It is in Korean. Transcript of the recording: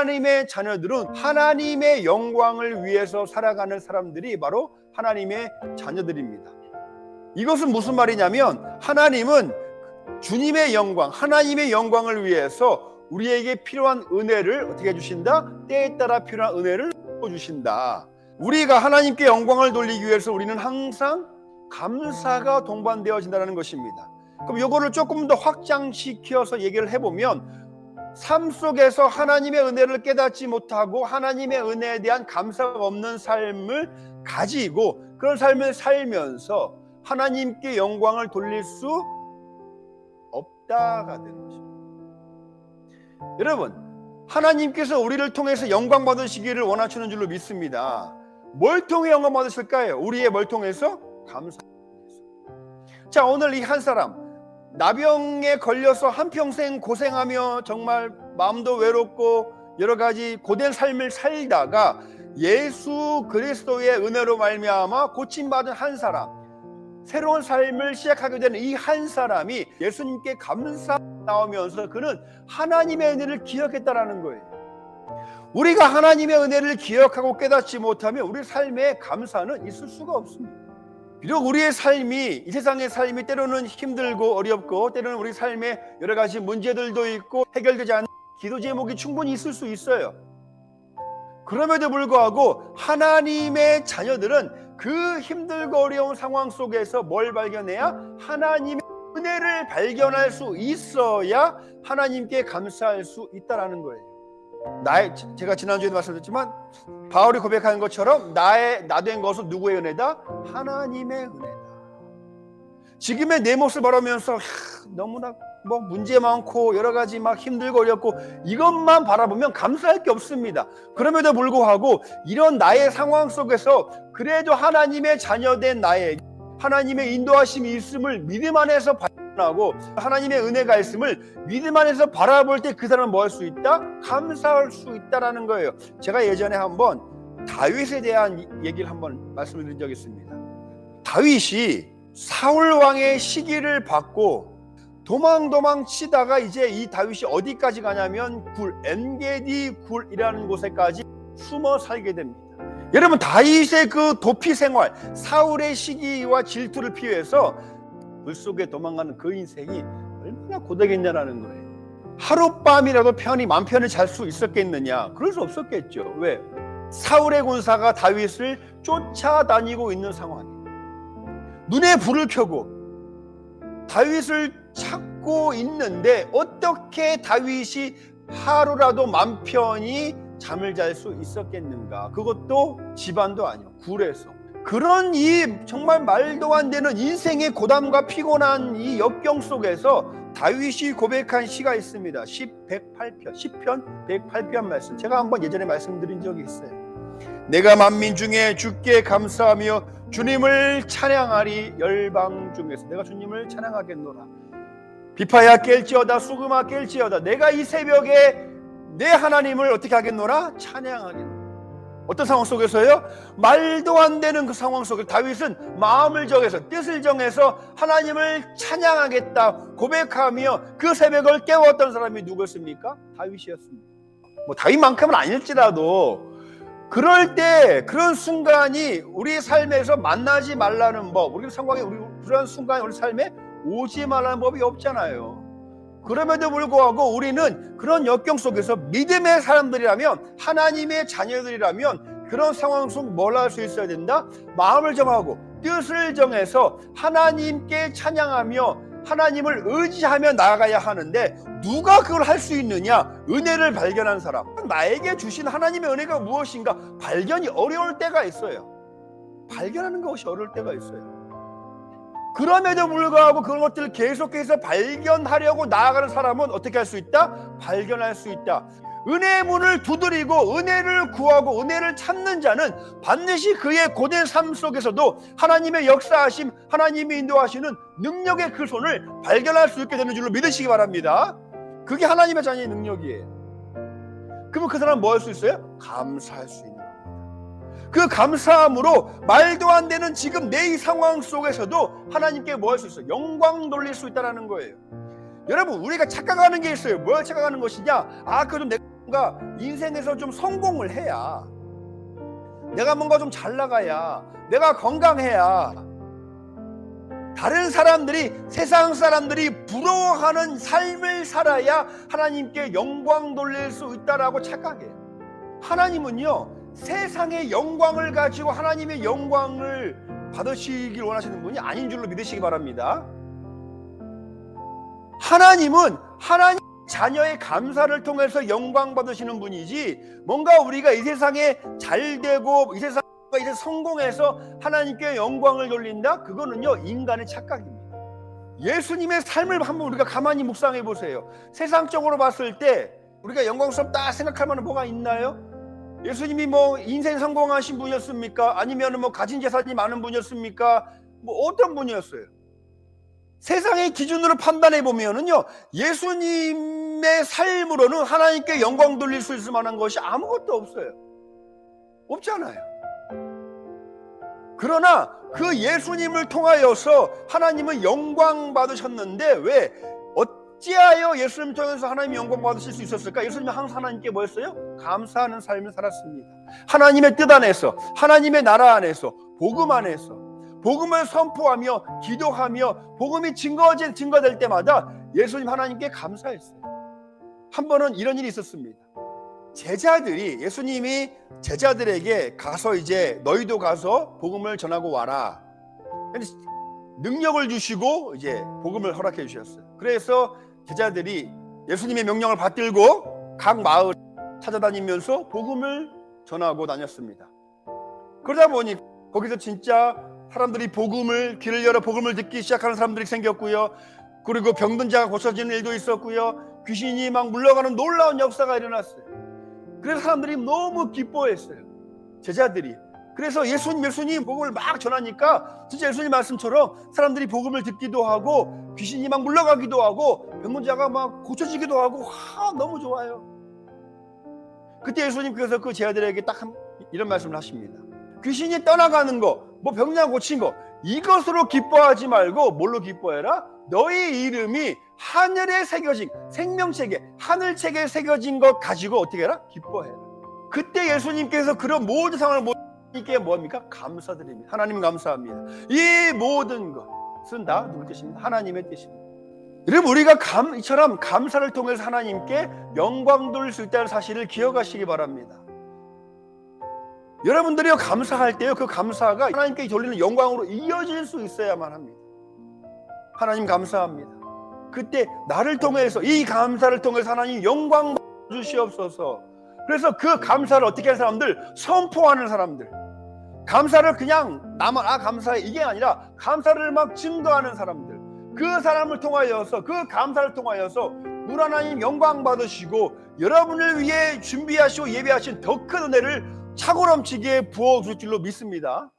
하나님의 자녀들은 하나님의 영광을 위해서 살아가는 사람들이 바로 하나님의 자녀들입니다. 이것은 무슨 말이냐면 하나님은 주님의 영광, 하나님의 영광을 위해서 우리에게 필요한 은혜를 어떻게 해주신다? 때에 따라 필요한 은혜를 주신다. 우리가 하나님께 영광을 돌리기 위해서 우리는 항상 감사가 동반되어진다는 것입니다. 그럼 이거를 조금 더 확장시켜서 얘기를 해보면 삶 속에서 하나님의 은혜를 깨닫지 못하고 하나님의 은혜에 대한 감사가 없는 삶을 가지고 그런 삶을 살면서 하나님께 영광을 돌릴 수 없다가 되는 것입니다. 여러분, 하나님께서 우리를 통해서 영광 받으시기를 원하시는 줄로 믿습니다. 뭘 통해 영광 받으실까요? 우리의 뭘 통해서? 감사. 자, 오늘 이 한 사람 나병에 걸려서 한평생 고생하며 정말 마음도 외롭고 여러 가지 고된 삶을 살다가 예수 그리스도의 은혜로 말미암아 고침받은 한 사람, 새로운 삶을 시작하게 되는 이 한 사람이 예수님께 감사 나오면서 그는 하나님의 은혜를 기억했다라는 거예요. 우리가 하나님의 은혜를 기억하고 깨닫지 못하면 우리 삶에 감사는 있을 수가 없습니다. 비록 우리의 삶이, 이 세상의 삶이 때로는 힘들고 어렵고 때로는 우리 삶에 여러 가지 문제들도 있고 해결되지 않는 기도 제목이 충분히 있을 수 있어요. 그럼에도 불구하고 하나님의 자녀들은 그 힘들고 어려운 상황 속에서 뭘 발견해야? 하나님의 은혜를 발견할 수 있어야 하나님께 감사할 수 있다는 거예요. 제가 지난주에도 말씀드렸지만 바울이 고백하는 것처럼 나 된 것은 누구의 은혜다? 하나님의 은혜다. 지금의 내 모습을 바라보면서 너무나 문제 많고 여러 가지 막 힘들고 어렵고 이것만 바라보면 감사할 게 없습니다. 그럼에도 불구하고 이런 나의 상황 속에서 그래도 하나님의 자녀된 나에게 하나님의 인도하심이 있음을 믿음 안에서 발견하고 하나님의 은혜가 있음을 믿음 안에서 바라볼 때 그 사람은 뭐 할 수 있다? 감사할 수 있다라는 거예요. 제가 예전에 한번 다윗에 대한 얘기를 한번 말씀을 드린 적이 있습니다. 다윗이 사울 왕의 시기를 받고 도망 치다가 이제 이 다윗이 어디까지 가냐면 엔게디 굴이라는 곳에까지 숨어 살게 됩니다. 여러분, 다윗의 그 도피 생활, 사울의 시기와 질투를 피해서 물속에 도망가는 그 인생이 얼마나 고되겠냐라는 거예요. 하룻밤이라도 마음 편히 잘 수 있었겠느냐? 그럴 수 없었겠죠. 왜? 사울의 군사가 다윗을 쫓아다니고 있는 상황이에요. 눈에 불을 켜고 다윗을 찾고 있는데 어떻게 다윗이 하루라도 맘 편히 잠을 잘 수 있었겠는가? 그것도 집안도 아니고 굴에서. 그런 이 정말 말도 안 되는 인생의 고담과 피곤한 이 역경 속에서 다윗이 고백한 시가 있습니다. 10편 108편 말씀. 제가 한번 예전에 말씀드린 적이 있어요. 내가 만민 중에 주께 감사하며 주님을 찬양하리. 열방 중에서 내가 주님을 찬양하겠노라. 비파야 깰지어다 수금아 깰지어다. 내가 이 새벽에 내 하나님을 어떻게 하겠노라? 찬양하겠노라. 어떤 상황 속에서요? 말도 안 되는 그 상황 속에 다윗은 마음을 정해서 뜻을 정해서 하나님을 찬양하겠다 고백하며 그 새벽을 깨웠던 사람이 누구였습니까? 다윗이었습니다. 다윗만큼은 아닐지라도 그럴 때 그런 순간이 우리 삶에서 만나지 말라는 법, 우리 상황에 그런 순간이 우리 삶에 오지 말라는 법이 없잖아요. 그럼에도 불구하고 우리는 그런 역경 속에서 믿음의 사람들이라면, 하나님의 자녀들이라면 그런 상황 속 뭘 할 수 있어야 된다? 마음을 정하고 뜻을 정해서 하나님께 찬양하며 하나님을 의지하며 나아가야 하는데, 누가 그걸 할 수 있느냐? 은혜를 발견한 사람. 나에게 주신 하나님의 은혜가 무엇인가 발견이 어려울 때가 있어요. 발견하는 것이 어려울 때가 있어요. 그럼에도 불구하고 그런 것들을 계속해서 발견하려고 나아가는 사람은 어떻게 할 수 있다? 발견할 수 있다. 은혜의 문을 두드리고 은혜를 구하고 은혜를 찾는 자는 반드시 그의 고된 삶 속에서도 하나님의 역사하심, 하나님이 인도하시는 능력의 그 손을 발견할 수 있게 되는 줄로 믿으시기 바랍니다. 그게 하나님의 자녀의 능력이에요. 그러면 그 사람은 뭐 할 수 있어요? 감사할 수 있는 겁니다. 그 감사함으로 말도 안 되는 지금 내 이 상황 속에서도 하나님께 뭐 할 수 있어요? 영광 돌릴 수 있다는 거예요. 여러분, 우리가 착각하는 게 있어요. 뭘 착각하는 것이냐? 그래도 내가 뭔가 인생에서 좀 성공을 해야, 내가 뭔가 좀 잘 나가야, 내가 건강해야, 다른 사람들이, 세상 사람들이 부러워하는 삶을 살아야 하나님께 영광 돌릴 수 있다라고 착각해요. 하나님은요, 세상의 영광을 가지고 하나님의 영광을 받으시길 원하시는 분이 아닌 줄로 믿으시기 바랍니다. 하나님은 하나님 자녀의 감사를 통해서 영광 받으시는 분이지, 뭔가 우리가 이 세상에 잘 되고 이 세상에 이제 성공해서 하나님께 영광을 돌린다? 그거는요, 인간의 착각입니다. 예수님의 삶을 한번 우리가 가만히 묵상해 보세요. 세상적으로 봤을 때 우리가 영광스럽다 생각할 만한 뭐가 있나요? 예수님이 뭐 인생 성공하신 분이었습니까? 아니면 뭐 가진 재산이 많은 분이었습니까? 뭐 어떤 분이었어요? 세상의 기준으로 판단해 보면은요, 예수님의 삶으로는 하나님께 영광 돌릴 수 있을 만한 것이 아무것도 없어요. 없잖아요. 그러나 그 예수님을 통하여서 하나님은 영광 받으셨는데, 왜? 어찌하여 예수님을 통해서 하나님이 영광 받으실 수 있었을까? 예수님은 항상 하나님께 뭐였어요? 감사하는 삶을 살았습니다. 하나님의 뜻 안에서, 하나님의 나라 안에서, 복음 안에서 복음을 선포하며 기도하며 복음이 증거될 때마다 예수님 하나님께 감사했어요. 한 번은 이런 일이 있었습니다. 제자들이, 예수님이 제자들에게 가서 이제 너희도 가서 복음을 전하고 와라, 능력을 주시고 이제 복음을 허락해 주셨어요. 그래서 제자들이 예수님의 명령을 받들고 각 마을 찾아다니면서 복음을 전하고 다녔습니다. 그러다 보니 거기서 진짜 사람들이 길을 열어 복음을 듣기 시작하는 사람들이 생겼고요. 그리고 병든 자가 고쳐지는 일도 있었고요. 귀신이 막 물러가는 놀라운 역사가 일어났어요. 그래서 사람들이 너무 기뻐했어요, 제자들이. 그래서 예수님 복음을 막 전하니까 진짜 예수님 말씀처럼 사람들이 복음을 듣기도 하고 귀신이 막 물러가기도 하고 병든 자가 막 고쳐지기도 하고, 너무 좋아요. 그때 예수님께서 그 제자들에게 딱 이런 말씀을 하십니다. 귀신이 떠나가는 거, 뭐 병장 고친 거, 이것으로 기뻐하지 말고 뭘로 기뻐해라? 너희 이름이 하늘에 새겨진, 생명책에, 하늘책에 새겨진 것 가지고 어떻게 해라? 기뻐해라. 그때 예수님께서 그런 모든 상황을 이게 뭡니까? 감사드립니다. 하나님 감사합니다. 이 모든 것은 다 누구 뜻입니다? 하나님의 뜻입니다. 여러분, 우리가 이처럼 감사를 통해서 하나님께 영광 돌릴 수 있다는 사실을 기억하시기 바랍니다. 여러분들이 감사할 때요, 그 감사가 하나님께 돌리는 영광으로 이어질 수 있어야만 합니다. 하나님 감사합니다. 그때 나를 통해서, 이 감사를 통해서 하나님 영광 주시옵소서. 그래서 그 감사를 어떻게 하는 사람들? 선포하는 사람들. 감사를 그냥 나만 감사해 이게 아니라 감사를 막 증거하는 사람들. 그 사람을 통하여서, 그 감사를 통하여서 우리 하나님 영광 받으시고 여러분을 위해 준비하시고 예배하신 더 큰 은혜를 차고 넘치게 부어줄 줄로 믿습니다.